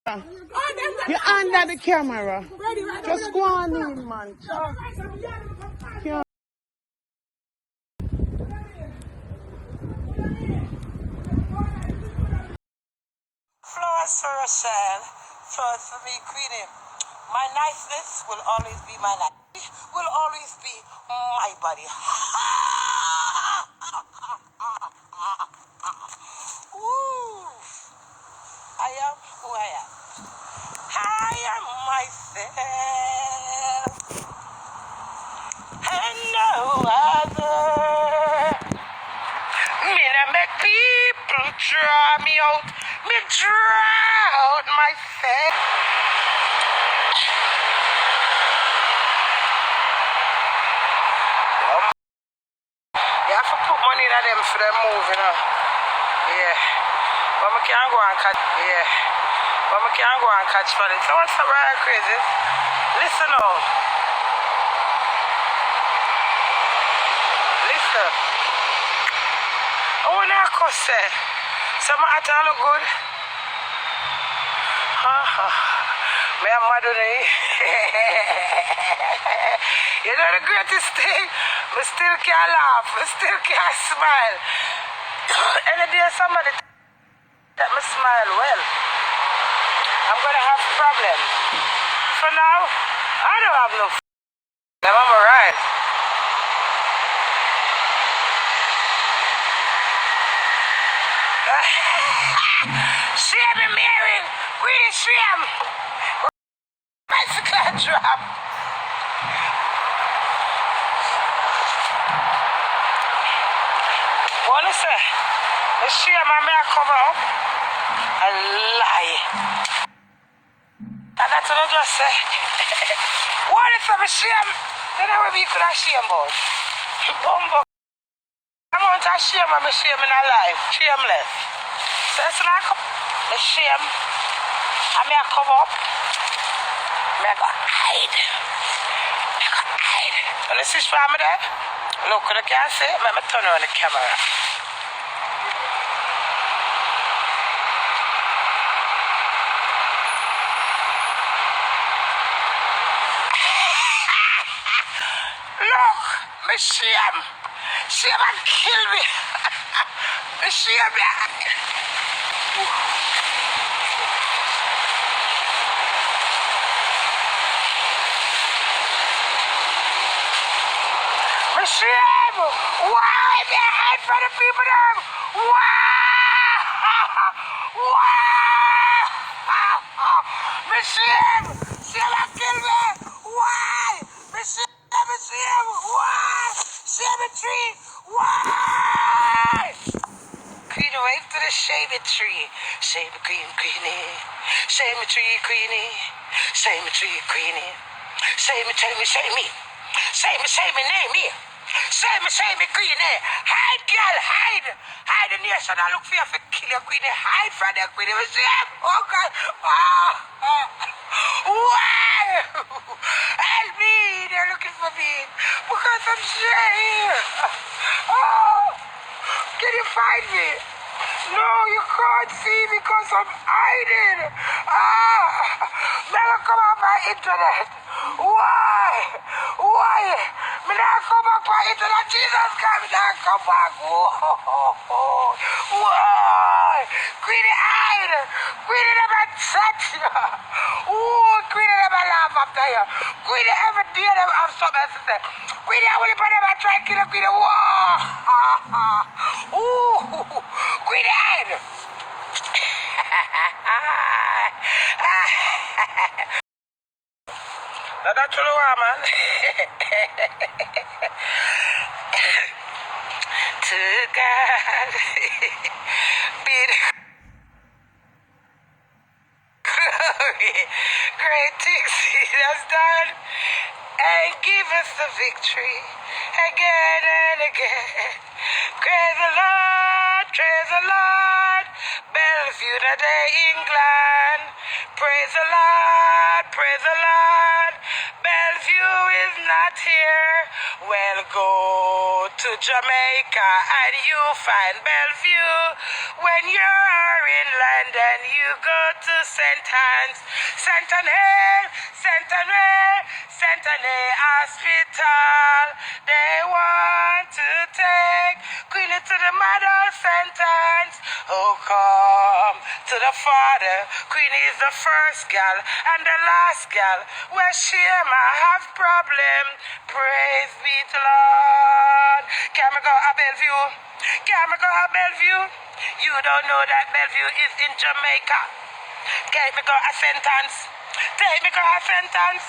You're under the camera. Just go on in, man. Flowers for Rochelle, flowers for me, Queenie. My niceness will always be my life. Will always be my body. Woo! I am who I am. I am myself and no other. Me not make people draw me out. Me draw out myself. You have to put money in them for them move, you know. Yeah. But I can't go and catch. Yeah. But I can't go and catch for it. So what's up, right, crazy? Listen now. Listen. I want to say, some at all look good. Me and Madonna. You know the greatest thing? I still can't laugh. I still can't smile. Any day somebody let me smile, well, I'm going to have problems. For now, I don't have no I'm alright. Shame and Mary, Queenie shame. Bicycle drop. What is it? The shame I may come up. A lie. And that's what I just say. What if I'm a shame? Then I will be good at shame about. Bumbo. I'm on to shame, I'm a shame in our life. Shameless. So it's like the shame. I may come up. I go hide. I go hide. Well, this is family there. Look, you can't see it. Let me turn on the camera. Look, me shame. Shame and kill me. Me shame me. Me shame. Why me hide for the people them? Why? Why? Me shame. Shame and kill me. Why? Me shame. Why? Cemetery. Why? Queen wave to the shady tree. Shady queen, Queenie. Shady tree, Queenie. Shady tree, Queenie. Shady me, shady me. Shady me, name me. Shady me, Queenie. Hide, girl, hide. Hide the nation. I look for you for kill your Queenie. Hide from there, Queenie. Oh, God. Why? Help me. They're looking for me. Because I'm shame. Oh. Can you find me? No, you can't see me because I'm hiding. Never come on my internet. Why? Why? Me never come on my internet. Jesus God, me never come back. Why? Queenie hide. Queenie never touch you. Queenie never laugh after you. Queenie every day them have something to say. Queenie, I will never try to kill a Queenie. Queenie hide. Now that's all right, man. To God be the glory. Great things he has done and give us the victory again and again. Praise the Lord, praise the Lord. Bellevue today, England. Praise the Lord, praise the Lord. Bellevue is not here. Well, go to Jamaica and you find Bellevue. When you're in London, you go to St. Anne's, St. Anne Hospital. They want to take Queenie to the mother sentence. Oh, come to the Father. Queenie is the first gal and the last gal where she might have problem. Praise be to Lord. Can we go to Bellevue? Can we go to Bellevue? You don't know that Bellevue is in Jamaica. Can we go to Sentence? Take me go to Sentence.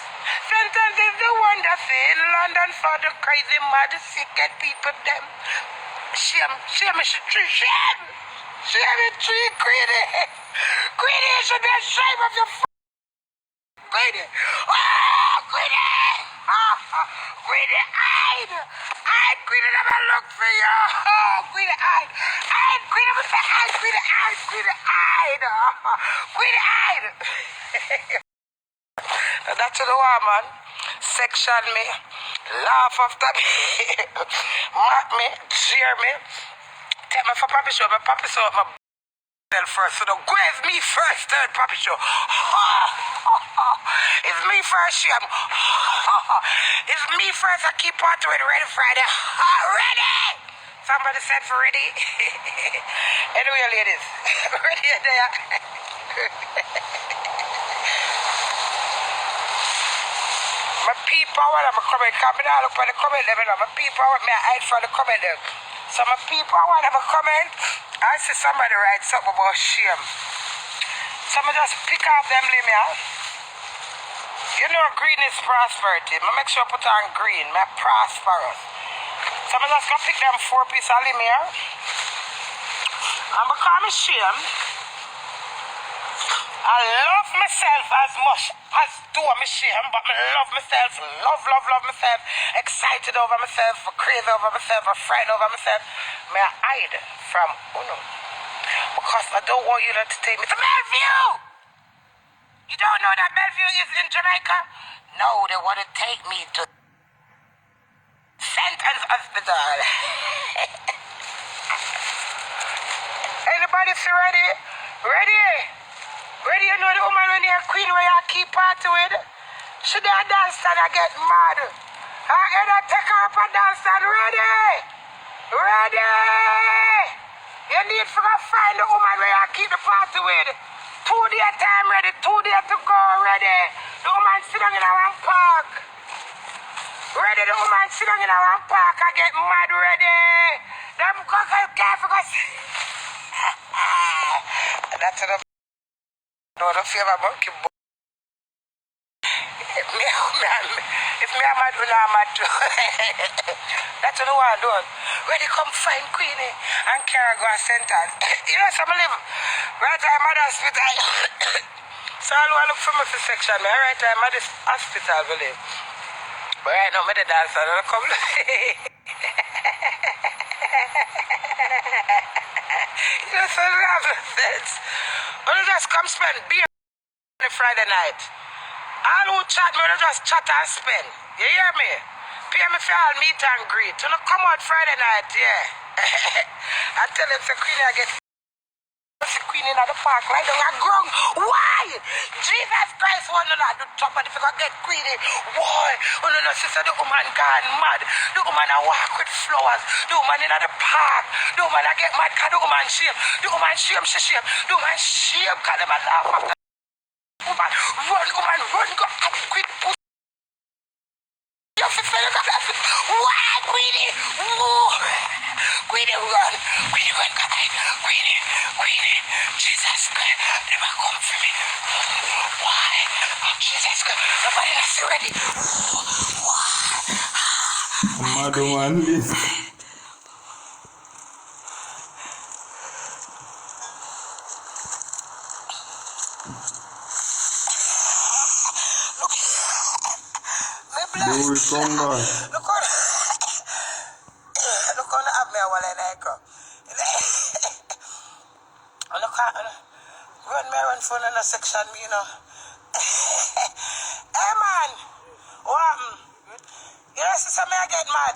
Sentence is the one that's in London for the crazy mad sick people them. Shame it tree, Queenie. Queenie, you should be ashamed of your Queenie. Oh, Queenie. Queenie, hide. Queenie, never look for you. Oh, Queenie, hide. Queenie, what's that? Queenie, hide. Queenie, hide. That's the woman. Section me. Laugh after me. Mock me. Jeer me. Take me for Papi Show. My Papi Show my first. So don't grave me first. Third Papi Show. It's me first, Sham. It's me first. I keep on to it. Ready Friday. Ready. Somebody said for ready. Anyway, ladies. Ready there. My people, when I'm coming, coming out up on the comment level. My people, what me I hide for the comment level. So my people, when I'm coming, I see somebody write something about shame. Someone just pick off them limb, yeah? You know green is prosperity. I make sure I put on green. My prosperous. Someone just gonna pick them 4 pieces of limb, yeah? And because I'm shame, I love myself as much as do I'm shame, but I love myself, love myself, excited over myself, crazy over myself, afraid over myself. May I hide from Uno? Because I don't want you to take me to Bellevue. You don't know that Bellevue is in Jamaica? No, they want to take me to Sentence Hospital. Anybody see ready? Ready? Ready, you know the woman when you're queen where you keep party with? She done dance and I get mad. Her head I take her up and dance and ready? Ready? You need to go find the woman where you keep the party with. 2 day time ready, 2 days to go ready. The woman sit down in a one park. Ready, the woman sit down in a one park. I get mad ready. Them go careful. That's enough. Don't feel my monkey. If me I'm mad, I'm mad too. That's what I do. Ready, come find Queenie and carry go a sentence. You know, some live right at my hospital. So I look for my section. Me right at my hospital, believe. But right now, I'm the dancer. I don't come. You know, so I have sense. When you just come spend beer on a Friday night. All who chat me, just chat and spend. You hear me? Pay me for all meet and greet. You know, come out Friday night, yeah. I tell them, say, Queenie, I get Queenie in the park, right down a ground. Why? Jesus Christ, one of the top of the figure get Queenie. Why? Oh, no, sister, the woman gone mad. The woman I walk with flowers. The woman in the park. The woman I get mad because the woman shame. The woman shame, she shame. The woman shame because them a laugh after. Woman, run, go up quick. Why, Queenie? Queenie, run. Queenie, run, Queenie. Jesus Christ, never come for me. Why? Jesus Christ, nobody else ready. Why? Mother one is. Dewey, come back. Look on the app me while I go. Run phone in a section, me, you know. Hey man, what happened? You know, sister, me I get mad.